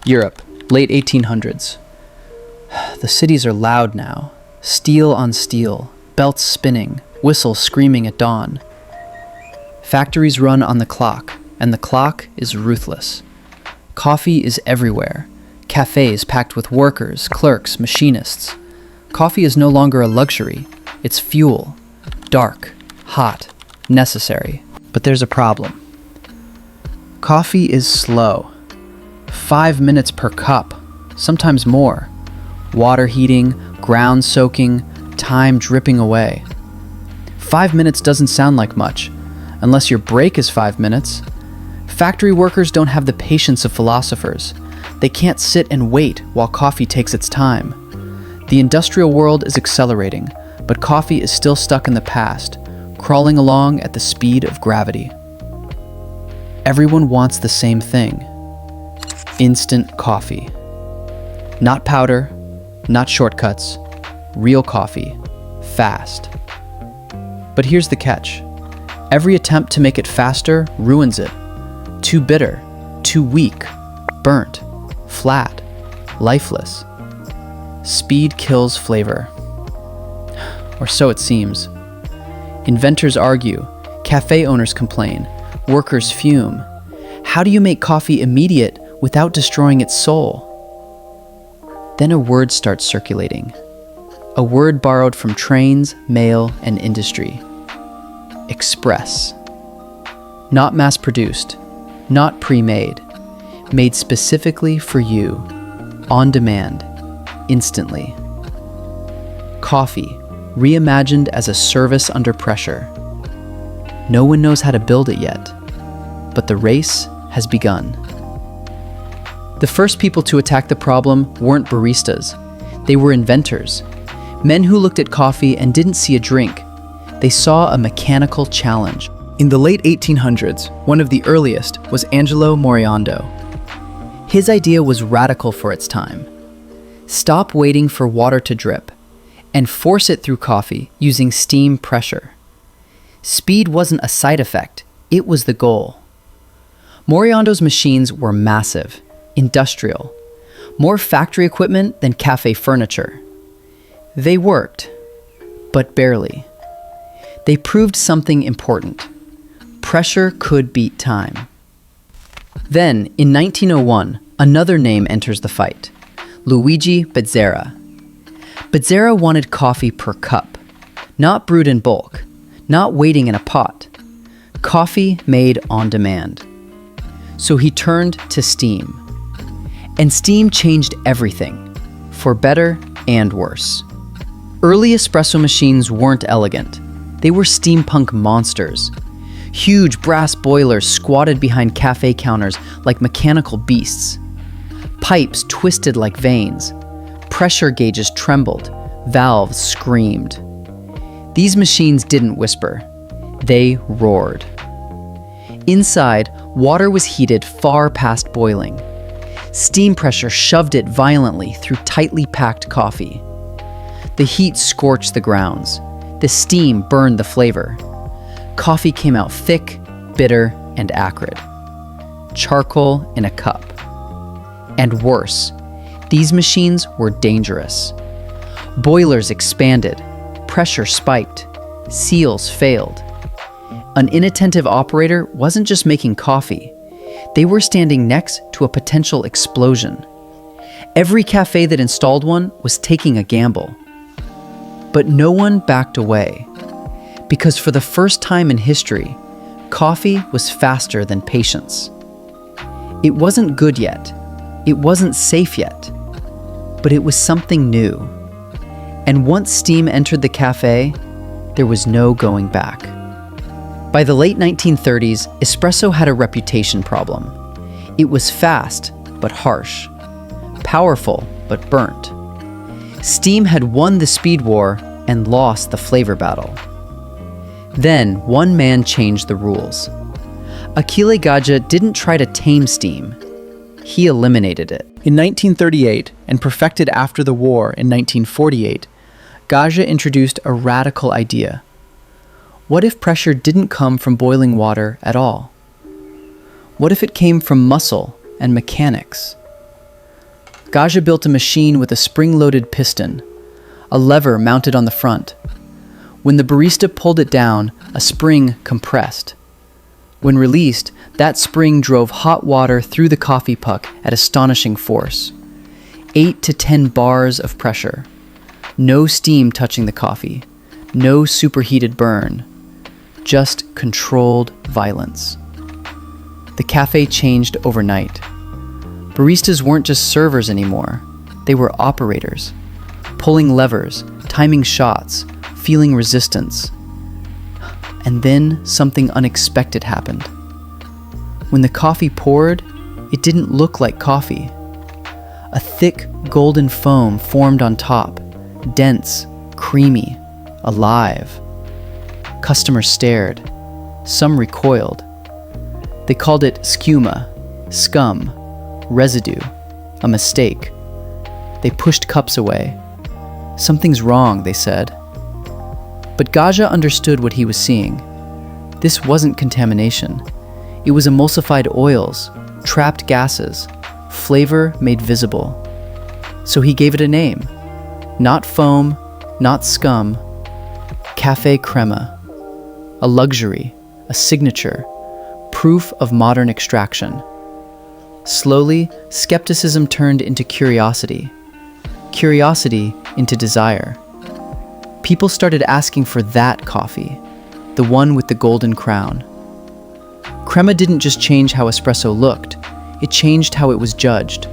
Europe, late 1800s. The cities are loud now. Steel on steel, belts spinning, whistles screaming at dawn. Factories run on the clock, and the clock is ruthless. Coffee is everywhere. Cafes packed with workers, clerks, machinists. Coffee is no longer a luxury. It's fuel. Dark, hot, necessary. But there's a problem. Coffee is slow. 5 minutes per cup, sometimes more. Water heating, ground soaking, time dripping away. 5 minutes doesn't sound like much, unless your break is 5 minutes. Factory workers don't have the patience of philosophers. They can't sit and wait while coffee takes its time. The industrial world is accelerating, but coffee is still stuck in the past, crawling along at the speed of gravity. Everyone wants the same thing. Instant coffee. Not powder, not shortcuts, real coffee, fast. But here's the catch. Every attempt to make it faster ruins it. Too bitter, too weak, burnt, flat, lifeless. Speed kills flavor. Or so it seems. Inventors argue, cafe owners complain, workers fume. How do you make coffee immediate without destroying its soul? Then a word starts circulating. A word borrowed from trains, mail, and industry. Express. Not mass-produced, not pre-made. Made specifically for you, on demand, instantly. Coffee, reimagined as a service under pressure. No one knows how to build it yet, but the race has begun. The first people to attack the problem weren't baristas. They were inventors. Men who looked at coffee and didn't see a drink. They saw a mechanical challenge. In the late 1800s, one of the earliest was Angelo Moriando. His idea was radical for its time. Stop waiting for water to drip and force it through coffee using steam pressure. Speed wasn't a side effect, it was the goal. Moriando's machines were massive, industrial, more factory equipment than cafe furniture. They worked, but barely. They proved something important. Pressure could beat time. Then, in 1901, another name enters the fight. Luigi Bezzera. Bezzera wanted coffee per cup, not brewed in bulk, not waiting in a pot. Coffee made on demand. So he turned to steam. And steam changed everything, for better and worse. Early espresso machines weren't elegant. They were steampunk monsters. Huge brass boilers squatted behind cafe counters like mechanical beasts. Pipes twisted like veins. Pressure gauges trembled. Valves screamed. These machines didn't whisper. They roared. Inside, water was heated far past boiling. Steam pressure shoved it violently through tightly packed coffee. The heat scorched the grounds. The steam burned the flavor. Coffee came out thick, bitter, and acrid. Charcoal in a cup. And worse, these machines were dangerous. Boilers expanded, pressure spiked, seals failed. An inattentive operator wasn't just making coffee. They were standing next to a potential explosion. Every cafe that installed one was taking a gamble. But no one backed away. Because for the first time in history, coffee was faster than patience. It wasn't good yet. It wasn't safe yet. But it was something new. And once steam entered the cafe, there was no going back. By the late 1930s, espresso had a reputation problem. It was fast, but harsh. Powerful, but burnt. Steam had won the speed war and lost the flavor battle. Then, one man changed the rules. Achille Gaggia didn't try to tame steam. He eliminated it. In 1938, and perfected after the war in 1948, Gaggia introduced a radical idea. What if pressure didn't come from boiling water at all? What if it came from muscle and mechanics? Gaggia built a machine with a spring-loaded piston, a lever mounted on the front. When the barista pulled it down, a spring compressed. When released, that spring drove hot water through the coffee puck at astonishing force. 8 to 10 bars of pressure. No steam touching the coffee. No superheated burn. Just controlled violence. The cafe changed overnight. Baristas weren't just servers anymore. They were operators, pulling levers, timing shots, feeling resistance. And then something unexpected happened. When the coffee poured, it didn't look like coffee. A thick golden foam formed on top, dense, creamy, alive. Customers stared. Some recoiled. They called it schiuma, scum, residue, a mistake. They pushed cups away. Something's wrong, they said. But Gaggia understood what he was seeing. This wasn't contamination. It was emulsified oils, trapped gases, flavor made visible. So he gave it a name. Not foam, not scum. Cafe Crema. A luxury, a signature, proof of modern extraction. Slowly, skepticism turned into curiosity. Curiosity into desire. People started asking for that coffee, the one with the golden crown. Crema didn't just change how espresso looked, it changed how it was judged.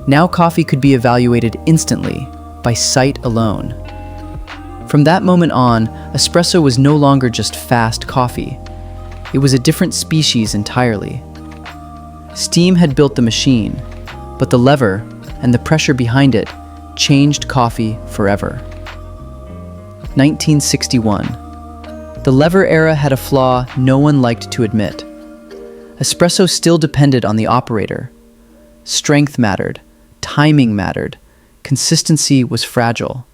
Now coffee could be evaluated instantly, by sight alone. From that moment on, espresso was no longer just fast coffee. It was a different species entirely. Steam had built the machine, but the lever and the pressure behind it changed coffee forever. 1961. The lever era had a flaw no one liked to admit. Espresso still depended on the operator. Strength mattered, timing mattered, consistency was fragile.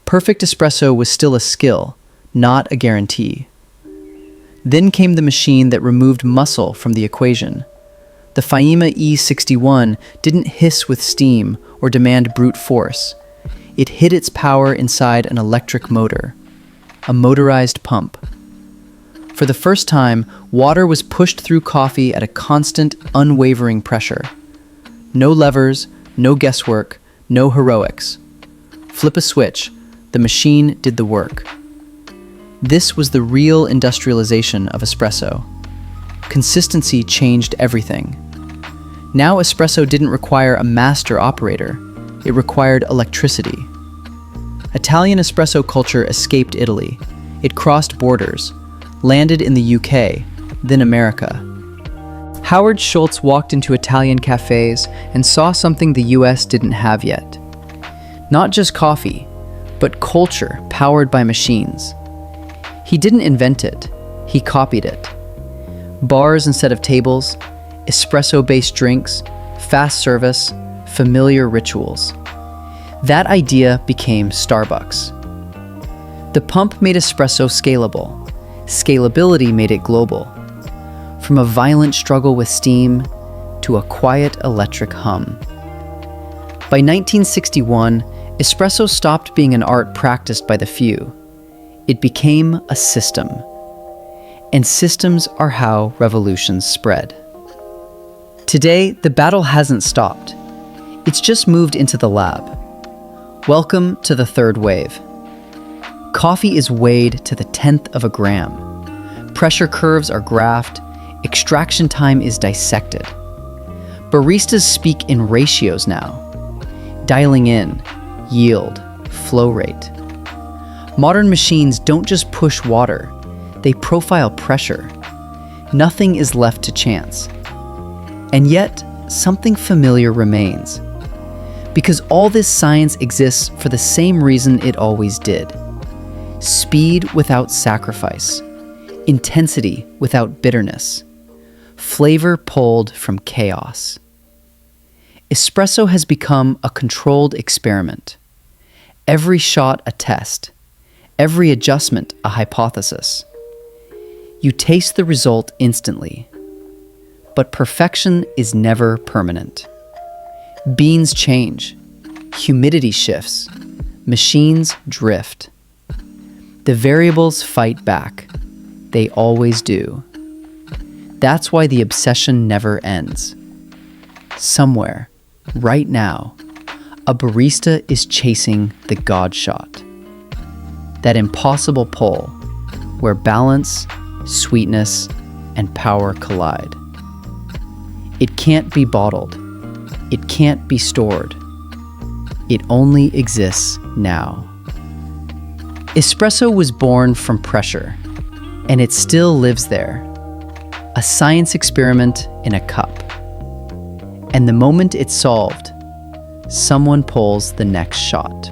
Perfect espresso was still a skill, not a guarantee. Then came the machine that removed muscle from the equation. The Faima E61 didn't hiss with steam or demand brute force. It hid its power inside an electric motor, a motorized pump. For the first time, water was pushed through coffee at a constant, unwavering pressure. No levers, no guesswork, no heroics. Flip a switch, the machine did the work. This was the real industrialization of espresso. Consistency changed everything. Now espresso didn't require a master operator. It required electricity. Italian espresso culture escaped Italy. It crossed borders, landed in the UK, then America. Howard Schultz walked into Italian cafes and saw something the US didn't have yet. Not just coffee, but culture powered by machines. He didn't invent it, he copied it. Bars instead of tables, espresso-based drinks, fast service, familiar rituals. That idea became Starbucks. The pump made espresso scalable. Scalability made it global. From a violent struggle with steam to a quiet electric hum. By 1961, espresso stopped being an art practiced by the few. It became a system. And systems are how revolutions spread. Today, the battle hasn't stopped. It's just moved into the lab. Welcome to the third wave. Coffee is weighed to the 1/10 of a gram. Pressure curves are graphed. Extraction time is dissected. Baristas speak in ratios now, dialing in yield, flow rate. Modern machines don't just push water, they profile pressure. Nothing is left to chance. And yet, something familiar remains. Because all this science exists for the same reason it always did. Speed without sacrifice. Intensity without bitterness. Flavor pulled from chaos. Espresso has become a controlled experiment. Every shot a test. Every adjustment a hypothesis. You taste the result instantly. But perfection is never permanent. Beans change, humidity shifts, machines drift. The variables fight back. They always do. That's why the obsession never ends. Somewhere, right now, a barista is chasing the God shot. That impossible pull where balance, sweetness, and power collide. It can't be bottled. It can't be stored. It only exists now. Espresso was born from pressure, and it still lives there. A science experiment in a cup. And the moment it's solved, someone pulls the next shot.